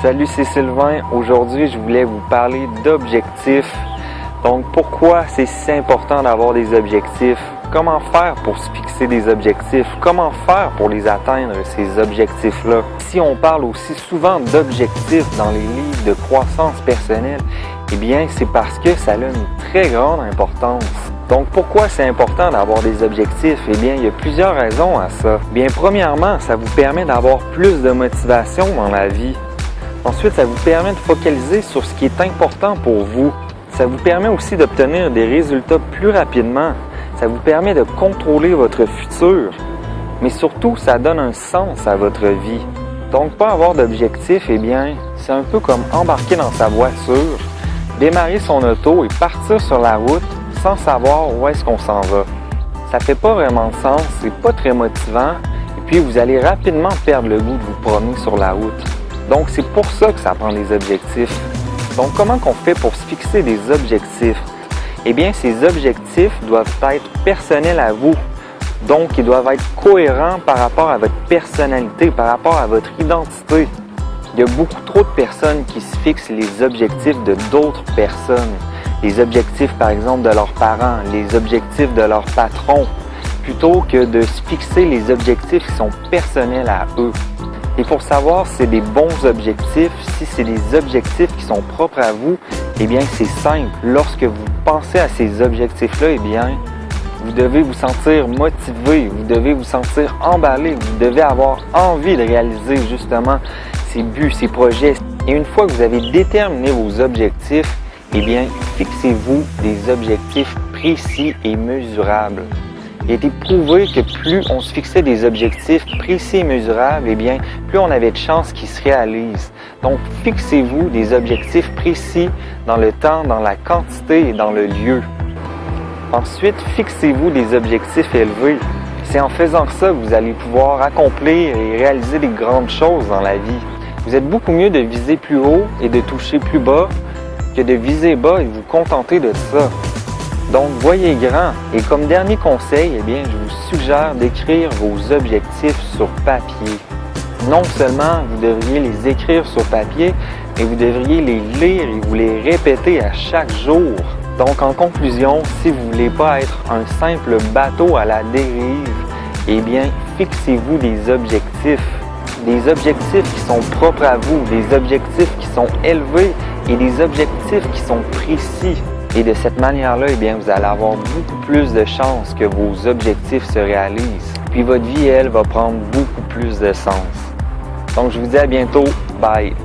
Salut, c'est Sylvain. Aujourd'hui, je voulais vous parler d'objectifs. Donc, pourquoi c'est si important d'avoir des objectifs? Comment faire pour se fixer des objectifs? Comment faire pour les atteindre, ces objectifs-là? Si on parle aussi souvent d'objectifs dans les livres de croissance personnelle, eh bien, c'est parce que ça a une très grande importance. Donc, pourquoi c'est important d'avoir des objectifs? Eh bien, il y a plusieurs raisons à ça. Bien, premièrement, ça vous permet d'avoir plus de motivation dans la vie. Ensuite, ça vous permet de focaliser sur ce qui est important pour vous. Ça vous permet aussi d'obtenir des résultats plus rapidement. Ça vous permet de contrôler votre futur. Mais surtout, ça donne un sens à votre vie. Donc, pas avoir d'objectif, eh bien, c'est un peu comme embarquer dans sa voiture, démarrer son auto et partir sur la route sans savoir où est-ce qu'on s'en va. Ça fait pas vraiment de sens, c'est pas très motivant, et puis vous allez rapidement perdre le goût de vous promener sur la route. Donc, c'est pour ça que ça prend des objectifs. Donc, comment qu'on fait pour se fixer des objectifs? Eh bien, ces objectifs doivent être personnels à vous. Donc, ils doivent être cohérents par rapport à votre personnalité, par rapport à votre identité. Il y a beaucoup trop de personnes qui se fixent les objectifs de d'autres personnes. Les objectifs, par exemple, de leurs parents, les objectifs de leur patron, plutôt que de se fixer les objectifs qui sont personnels à eux. Et pour savoir si c'est des bons objectifs, si c'est des objectifs qui sont propres à vous, eh bien, c'est simple. Lorsque vous pensez à ces objectifs-là, eh bien, vous devez vous sentir motivé, vous devez vous sentir emballé, vous devez avoir envie de réaliser justement ces buts, ces projets. Et une fois que vous avez déterminé vos objectifs, eh bien, fixez-vous des objectifs précis et mesurables. Il a été prouvé que plus on se fixait des objectifs précis et mesurables, eh bien, plus on avait de chances qu'ils se réalisent. Donc, fixez-vous des objectifs précis dans le temps, dans la quantité et dans le lieu. Ensuite, fixez-vous des objectifs élevés. C'est en faisant ça que vous allez pouvoir accomplir et réaliser des grandes choses dans la vie. Vous êtes beaucoup mieux de viser plus haut et de toucher plus bas que de viser bas et vous contenter de ça. Donc, voyez grand. Et comme dernier conseil, eh bien, je vous suggère d'écrire vos objectifs sur papier. Non seulement vous devriez les écrire sur papier, mais vous devriez les lire et vous les répéter à chaque jour. Donc, en conclusion, si vous ne voulez pas être un simple bateau à la dérive, eh bien, fixez-vous des objectifs. Des objectifs qui sont propres à vous, des objectifs qui sont élevés et des objectifs qui sont précis. Et de cette manière-là, eh bien, vous allez avoir beaucoup plus de chances que vos objectifs se réalisent. Puis votre vie, elle, va prendre beaucoup plus de sens. Donc, je vous dis à bientôt. Bye!